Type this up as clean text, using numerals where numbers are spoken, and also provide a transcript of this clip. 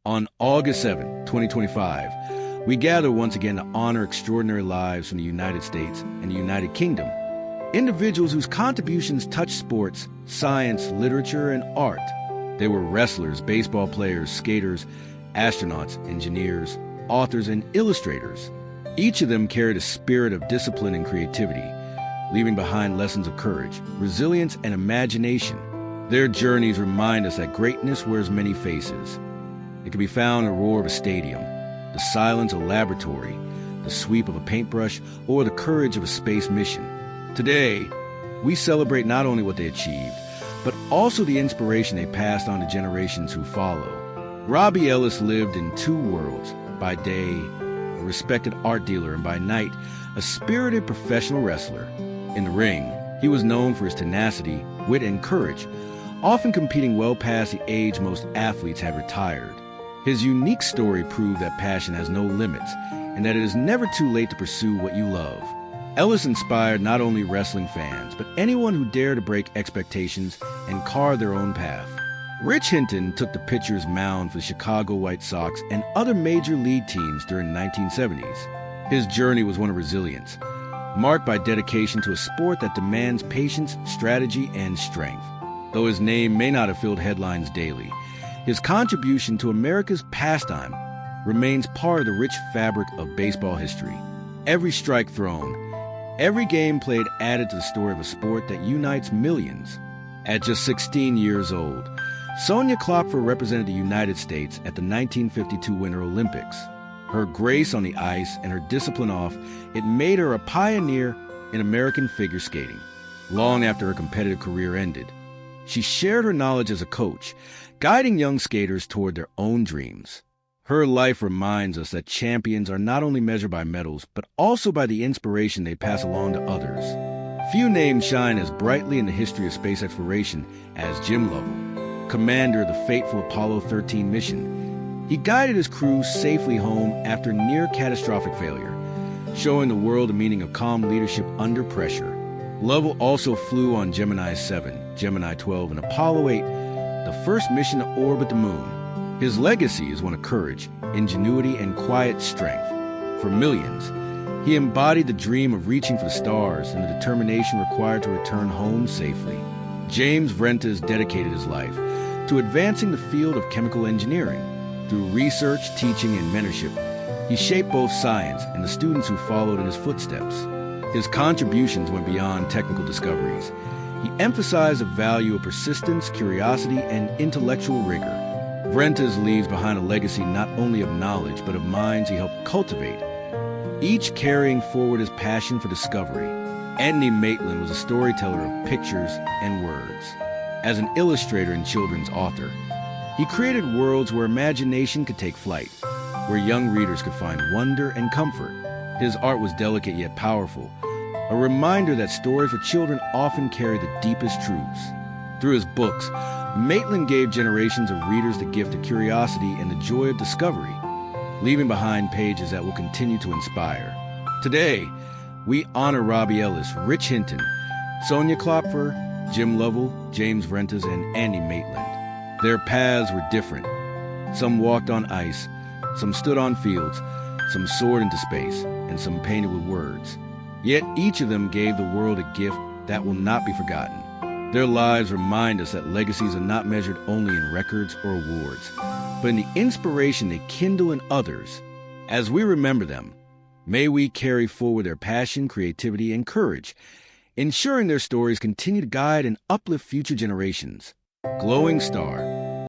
On August 7, 2025, we gather once again to honor extraordinary lives from the United States and the United Kingdom. Individuals whose contributions touched sports, science, literature, and art. They were wrestlers, baseball players, skaters, astronauts, engineers, authors, and illustrators. Each of them carried a spirit of discipline and creativity, leaving behind lessons of courage, resilience, and imagination. Their journeys remind us that greatness wears many faces. It can be found in the roar of a stadium, the silence of a laboratory, the sweep of a paintbrush, or the courage of a space mission. Today, we celebrate not only what they achieved, but also the inspiration they passed on to generations who follow. Robbie Ellis lived in two worlds. By day, a respected art dealer, and by night, a spirited professional wrestler. In the ring, he was known for his tenacity, wit, and courage, often competing well past the age most athletes had retired. His unique story proved that passion has no limits and that it is never too late to pursue what you love. Ellis inspired not only wrestling fans, but anyone who dared to break expectations and carve their own path. Rich Hinton took the pitcher's mound for the Chicago White Sox and other major league teams during the 1970s. His journey was one of resilience, marked by dedication to a sport that demands patience, strategy, and strength. Though his name may not have filled headlines daily, his contribution to America's pastime remains part of the rich fabric of baseball history. Every strike thrown, every game played added to the story of a sport that unites millions. At just 16 years old, Sonia Klopfer represented the United States at the 1952 Winter Olympics. Her grace on the ice and her discipline off it made her a pioneer in American figure skating. Long after her competitive career ended, she shared her knowledge as a coach, guiding young skaters toward their own dreams. Her life reminds us that champions are not only measured by medals, but also by the inspiration they pass along to others. Few names shine as brightly in the history of space exploration as Jim Lovell, commander of the fateful Apollo 13 mission. He guided his crew safely home after near catastrophic failure, showing the world the meaning of calm leadership under pressure. Lovell also flew on Gemini 7, Gemini 12, and Apollo 8, the first mission to orbit the moon. His legacy is one of courage, ingenuity, and quiet strength. For millions, he embodied the dream of reaching for the stars and the determination required to return home safely. James Vrentas dedicated his life to advancing the field of chemical engineering. Through research, teaching, and mentorship, he shaped both science and the students who followed in his footsteps. His contributions went beyond technical discoveries. He emphasized the value of persistence, curiosity, and intellectual rigor. Vrentas leaves behind a legacy not only of knowledge, but of minds he helped cultivate, each carrying forward his passion for discovery. Anthony Maitland was a storyteller of pictures and words. As an illustrator and children's author, he created worlds where imagination could take flight, where young readers could find wonder and comfort. His art was delicate yet powerful, a reminder that stories for children often carry the deepest truths. Through his books, Maitland gave generations of readers the gift of curiosity and the joy of discovery, leaving behind pages that will continue to inspire. Today, we honor Robbie Ellis, Rich Hinton, Sonia Klopfer, Jim Lovell, James Vrentas, and Andy Maitland. Their paths were different. Some walked on ice, some stood on fields, some soared into space, and some painted with words. Yet each of them gave the world a gift that will not be forgotten. Their lives remind us that legacies are not measured only in records or awards, but in the inspiration they kindle in others. As we remember them, may we carry forward their passion, creativity, and courage, ensuring their stories continue to guide and uplift future generations. Glowing Star,